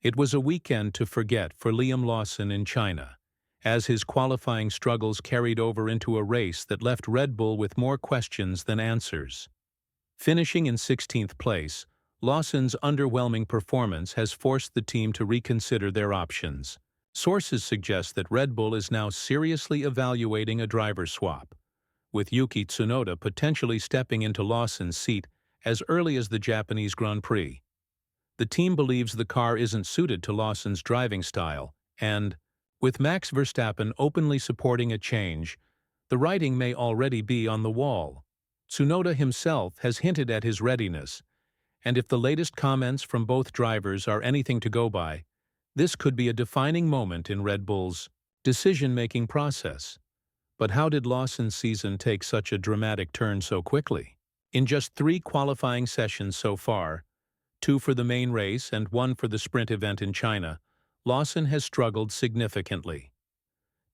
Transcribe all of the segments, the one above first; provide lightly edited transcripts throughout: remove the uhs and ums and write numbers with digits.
It was a weekend to forget for Liam Lawson in China, as his qualifying struggles carried over into a race that left Red Bull with more questions than answers. Finishing in 16th place, Lawson's underwhelming performance has forced the team to reconsider their options. Sources suggest that Red Bull is now seriously evaluating a driver swap, with Yuki Tsunoda potentially stepping into Lawson's seat as early as the Japanese Grand Prix. The team believes the car isn't suited to Lawson's driving style, and, with Max Verstappen openly supporting a change, the writing may already be on the wall. Tsunoda himself has hinted at his readiness, and if the latest comments from both drivers are anything to go by, this could be a defining moment in Red Bull's decision-making process. But how did Lawson's season take such a dramatic turn so quickly? In just 3 qualifying sessions so far, 2 for the main race and 1 for the sprint event in China, Lawson has struggled significantly.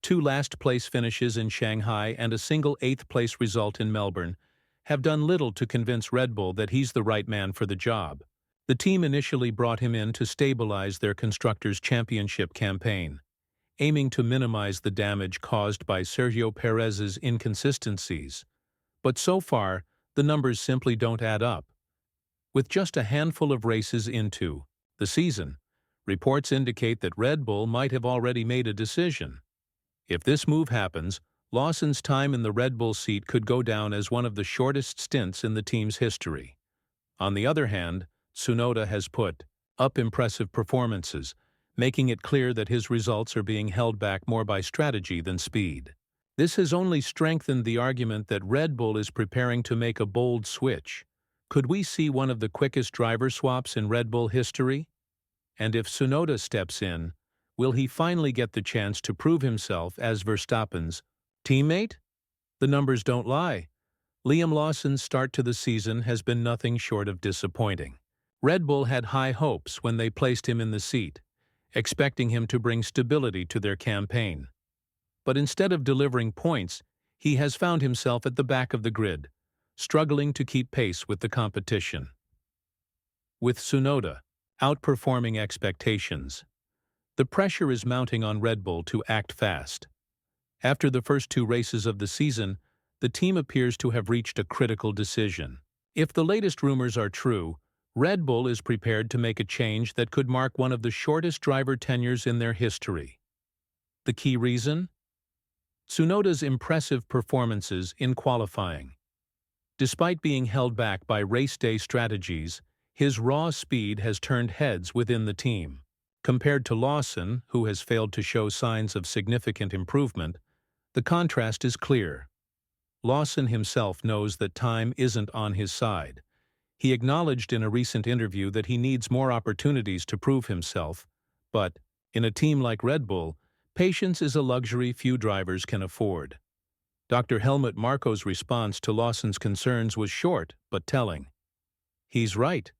2 last-place finishes in Shanghai and a single 8th-place result in Melbourne have done little to convince Red Bull that he's the right man for the job. The team initially brought him in to stabilize their Constructors' Championship campaign, aiming to minimize the damage caused by Sergio Perez's inconsistencies. But so far, the numbers simply don't add up. With just a handful of races into the season, reports indicate that Red Bull might have already made a decision. If this move happens, Lawson's time in the Red Bull seat could go down as one of the shortest stints in the team's history. On the other hand, Tsunoda has put up impressive performances, making it clear that his results are being held back more by strategy than speed. This has only strengthened the argument that Red Bull is preparing to make a bold switch. Could we see one of the quickest driver swaps in Red Bull history? And if Tsunoda steps in, will he finally get the chance to prove himself as Verstappen's teammate? The numbers don't lie. Liam Lawson's start to the season has been nothing short of disappointing. Red Bull had high hopes when they placed him in the seat, expecting him to bring stability to their campaign. But instead of delivering points, he has found himself at the back of the grid, struggling to keep pace with the competition. With Tsunoda outperforming expectations, the pressure is mounting on Red Bull to act fast. After the first 2 races of the season, the team appears to have reached a critical decision. If the latest rumors are true, Red Bull is prepared to make a change that could mark one of the shortest driver tenures in their history. The key reason? Tsunoda's impressive performances in qualifying. Despite being held back by race day strategies, his raw speed has turned heads within the team. Compared to Lawson, who has failed to show signs of significant improvement, the contrast is clear. Lawson himself knows that time isn't on his side. He acknowledged in a recent interview that he needs more opportunities to prove himself, but, in a team like Red Bull, patience is a luxury few drivers can afford. Dr. Helmut Marko's response to Lawson's concerns was short but telling. He's right.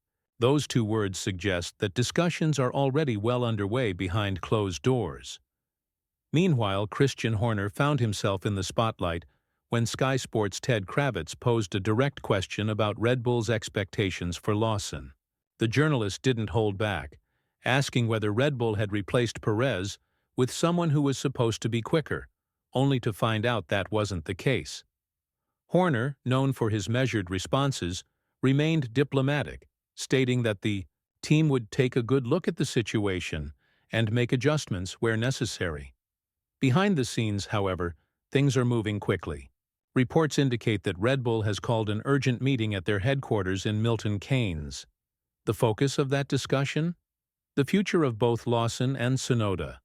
Those 2 words suggest that discussions are already well underway behind closed doors. Meanwhile, Christian Horner found himself in the spotlight when Sky Sports' Ted Kravitz posed a direct question about Red Bull's expectations for Lawson. The journalist didn't hold back, asking whether Red Bull had replaced Perez with someone who was supposed to be quicker, only to find out that wasn't the case. Horner, known for his measured responses, remained diplomatic, stating that the team would take a good look at the situation and make adjustments where necessary. Behind the scenes, however, things are moving quickly. Reports indicate that Red Bull has called an urgent meeting at their headquarters in Milton Keynes. The focus of that discussion? The future of both Lawson and Tsunoda.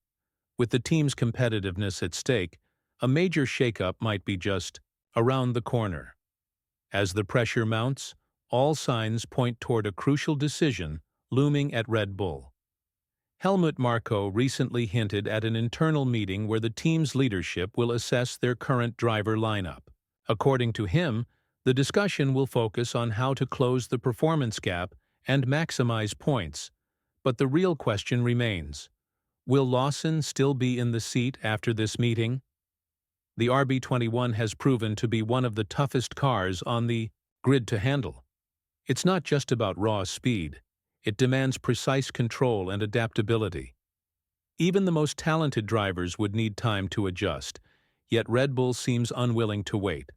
With the team's competitiveness at stake, a major shakeup might be just around the corner. As the pressure mounts, all signs point toward a crucial decision looming at Red Bull. Helmut Marko recently hinted at an internal meeting where the team's leadership will assess their current driver lineup. According to him, the discussion will focus on how to close the performance gap and maximize points. But the real question remains: will Lawson still be in the seat after this meeting? The RB21 has proven to be one of the toughest cars on the grid to handle. It's not just about raw speed. It demands precise control and adaptability. Even the most talented drivers would need time to adjust, yet Red Bull seems unwilling to wait.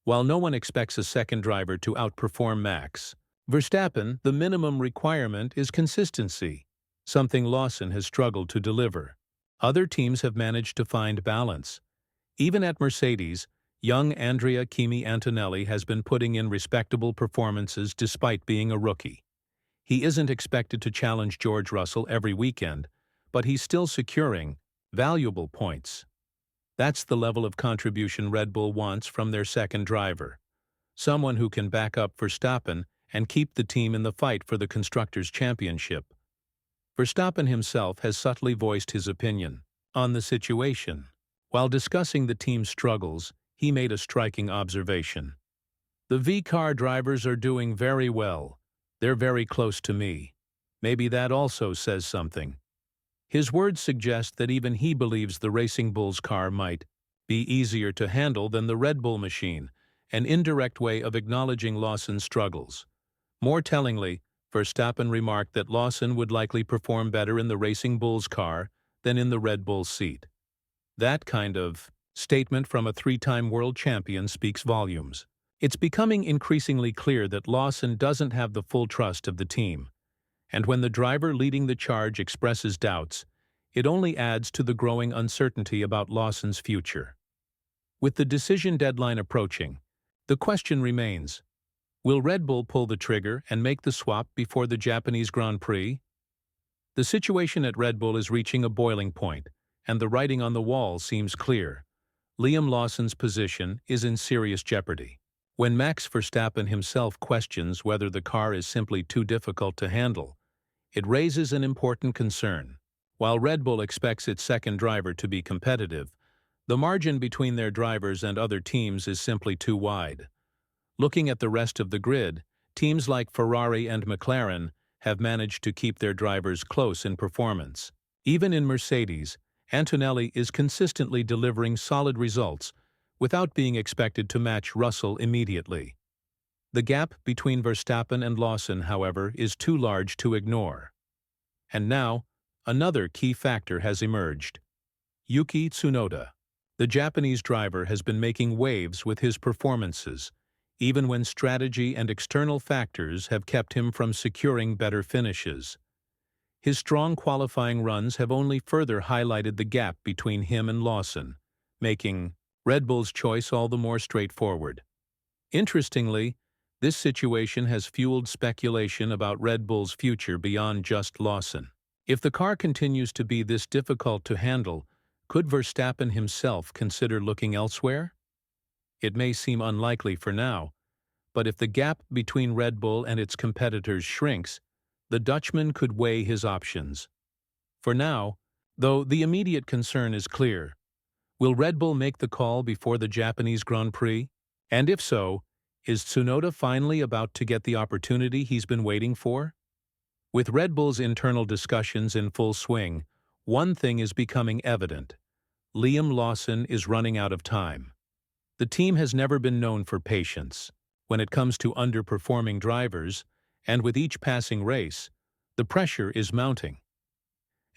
While no one expects a second driver to outperform Max Verstappen, the minimum requirement is consistency, something Lawson has struggled to deliver. Other teams have managed to find balance. Even at Mercedes, young Andrea Kimi Antonelli has been putting in respectable performances despite being a rookie. He isn't expected to challenge George Russell every weekend, but he's still securing valuable points. That's the level of contribution Red Bull wants from their second driver, someone who can back up Verstappen and keep the team in the fight for the Constructors' Championship. Verstappen himself has subtly voiced his opinion on the situation. While discussing the team's struggles, he made a striking observation. "The V-car drivers are doing very well. They're very close to me. Maybe that also says something." His words suggest that even he believes the Racing Bull's car might be easier to handle than the Red Bull machine, an indirect way of acknowledging Lawson's struggles. More tellingly, Verstappen remarked that Lawson would likely perform better in the Racing Bull's car than in the Red Bull seat. That kind of statement from a three-time world champion speaks volumes. It's becoming increasingly clear that Lawson doesn't have the full trust of the team, and when the driver leading the charge expresses doubts, it only adds to the growing uncertainty about Lawson's future. With the decision deadline approaching, the question remains: will Red Bull pull the trigger and make the swap before the Japanese Grand Prix? The situation at Red Bull is reaching a boiling point, and the writing on the wall seems clear. Liam Lawson's position is in serious jeopardy. When Max Verstappen himself questions whether the car is simply too difficult to handle, it raises an important concern. While Red Bull expects its second driver to be competitive, the margin between their drivers and other teams is simply too wide. Looking at the rest of the grid, teams like Ferrari and McLaren have managed to keep their drivers close in performance. Even in Mercedes, Antonelli is consistently delivering solid results without being expected to match Russell immediately. The gap between Verstappen and Lawson, however, is too large to ignore. And now, another key factor has emerged. Yuki Tsunoda. The Japanese driver has been making waves with his performances, even when strategy and external factors have kept him from securing better finishes. His strong qualifying runs have only further highlighted the gap between him and Lawson, making Red Bull's choice all the more straightforward. Interestingly, this situation has fueled speculation about Red Bull's future beyond just Lawson. If the car continues to be this difficult to handle, could Verstappen himself consider looking elsewhere? It may seem unlikely for now, but if the gap between Red Bull and its competitors shrinks, the Dutchman could weigh his options. For now, though, the immediate concern is clear. Will Red Bull make the call before the Japanese Grand Prix? And if so, is Tsunoda finally about to get the opportunity he's been waiting for? With Red Bull's internal discussions in full swing, one thing is becoming evident. Liam Lawson is running out of time. The team has never been known for patience. When it comes to underperforming drivers, and with each passing race, the pressure is mounting.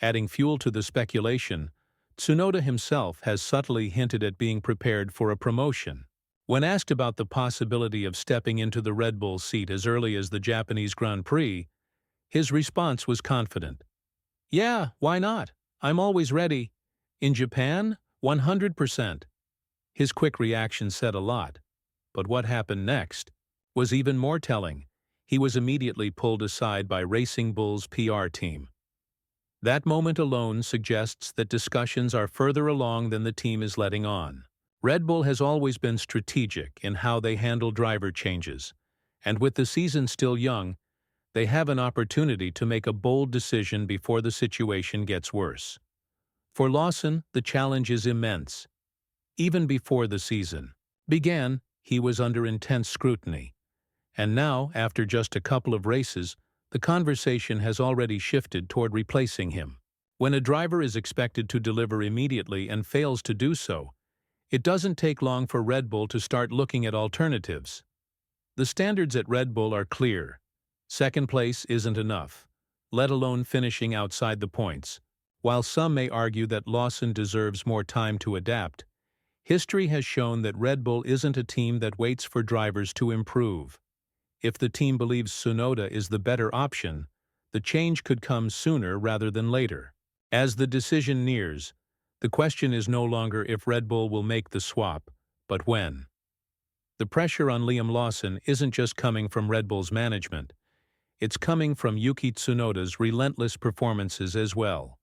Adding fuel to the speculation, Tsunoda himself has subtly hinted at being prepared for a promotion. When asked about the possibility of stepping into the Red Bull seat as early as the Japanese Grand Prix, his response was confident. "Yeah, why not? I'm always ready. In Japan, 100%. His quick reaction said a lot, but what happened next was even more telling. He was immediately pulled aside by Racing Bull's PR team. That moment alone suggests that discussions are further along than the team is letting on. Red Bull has always been strategic in how they handle driver changes, and with the season still young, they have an opportunity to make a bold decision before the situation gets worse. For Lawson, the challenge is immense. Even before the season began, he was under intense scrutiny. And now, after just a couple of races, the conversation has already shifted toward replacing him. When a driver is expected to deliver immediately and fails to do so, it doesn't take long for Red Bull to start looking at alternatives. The standards at Red Bull are clear: Second place isn't enough, let alone finishing outside the points. While some may argue that Lawson deserves more time to adapt, history has shown that Red Bull isn't a team that waits for drivers to improve. If the team believes Tsunoda is the better option, the change could come sooner rather than later. As the decision nears, the question is no longer if Red Bull will make the swap, but when. The pressure on Liam Lawson isn't just coming from Red Bull's management, it's coming from Yuki Tsunoda's relentless performances as well.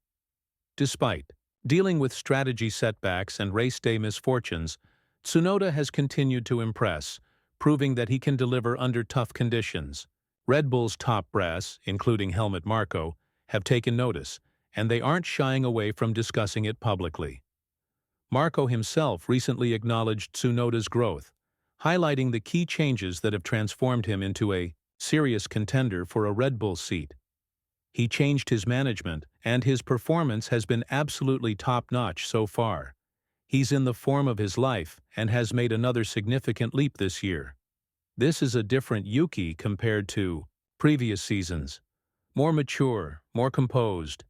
Despite dealing with strategy setbacks and race day misfortunes, Tsunoda has continued to impress, proving that he can deliver under tough conditions. Red Bull's top brass, including Helmut Marko, have taken notice, and they aren't shying away from discussing it publicly. Marko himself recently acknowledged Tsunoda's growth, highlighting the key changes that have transformed him into a serious contender for a Red Bull seat. He changed his management, and his performance has been absolutely top-notch so far. He's in the form of his life and has made another significant leap this year. This is a different Yuki compared to previous seasons. More mature, more composed.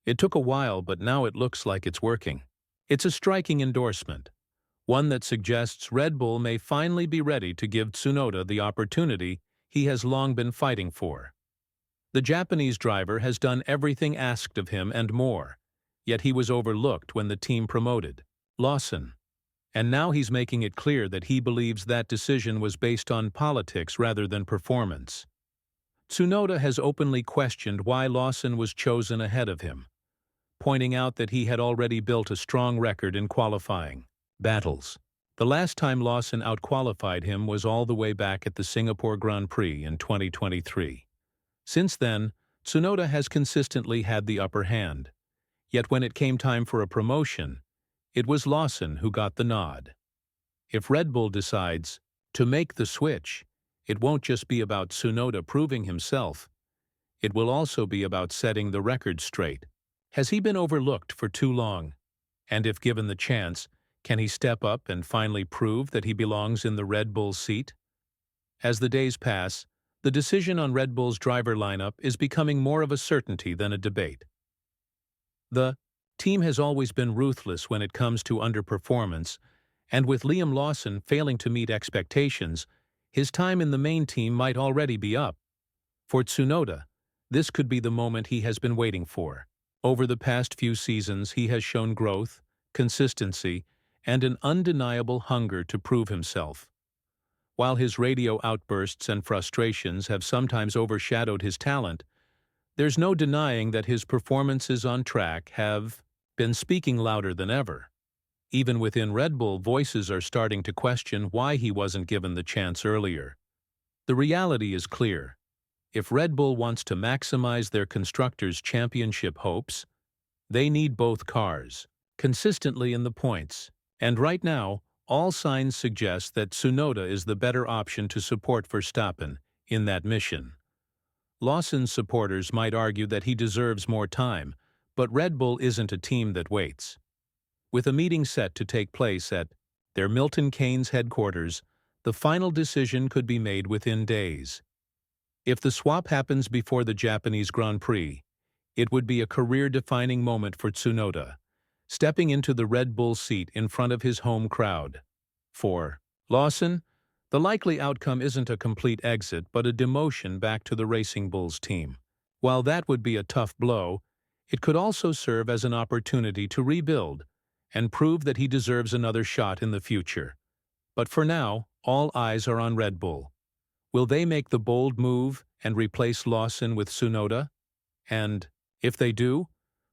It took a while, but now it looks like it's working. It's a striking endorsement, one that suggests Red Bull may finally be ready to give Tsunoda the opportunity he has long been fighting for. The Japanese driver has done everything asked of him and more, yet he was overlooked when the team promoted Lawson. And now he's making it clear that he believes that decision was based on politics rather than performance. Tsunoda has openly questioned why Lawson was chosen ahead of him, pointing out that he had already built a strong record in qualifying battles. The last time Lawson outqualified him was all the way back at the Singapore Grand Prix in 2023. Since then, Tsunoda has consistently had the upper hand. Yet when it came time for a promotion, it was Lawson who got the nod. If Red Bull decides to make the switch, it won't just be about Tsunoda proving himself. It will also be about setting the record straight. Has he been overlooked for too long? And if given the chance, can he step up and finally prove that he belongs in the Red Bull seat? As the days pass, the decision on Red Bull's driver lineup is becoming more of a certainty than a debate. The team has always been ruthless when it comes to underperformance, and with Liam Lawson failing to meet expectations, his time in the main team might already be up. For Tsunoda, this could be the moment he has been waiting for. Over the past few seasons, he has shown growth, consistency, and an undeniable hunger to prove himself. While his radio outbursts and frustrations have sometimes overshadowed his talent, there's no denying that his performances on track have been speaking louder than ever. Even within Red Bull, voices are starting to question why he wasn't given the chance earlier. The reality is clear. If Red Bull wants to maximize their Constructors' Championship hopes, they need both cars consistently in the points. And right now, all signs suggest that Tsunoda is the better option to support Verstappen in that mission. Lawson's supporters might argue that he deserves more time, but Red Bull isn't a team that waits. With a meeting set to take place at their Milton Keynes headquarters, the final decision could be made within days. If the swap happens before the Japanese Grand Prix, it would be a career-defining moment for Tsunoda, stepping into the Red Bull seat in front of his home crowd. For Lawson, the likely outcome isn't a complete exit but a demotion back to the Racing Bulls team. While that would be a tough blow, it could also serve as an opportunity to rebuild and prove that he deserves another shot in the future. But for now, all eyes are on Red Bull. Will they make the bold move and replace Lawson with Tsunoda? And if they do,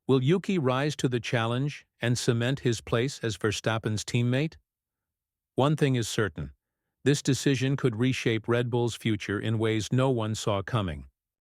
will Yuki rise to the challenge and cement his place as Verstappen's teammate? One thing is certain. This decision could reshape Red Bull's future in ways no one saw coming.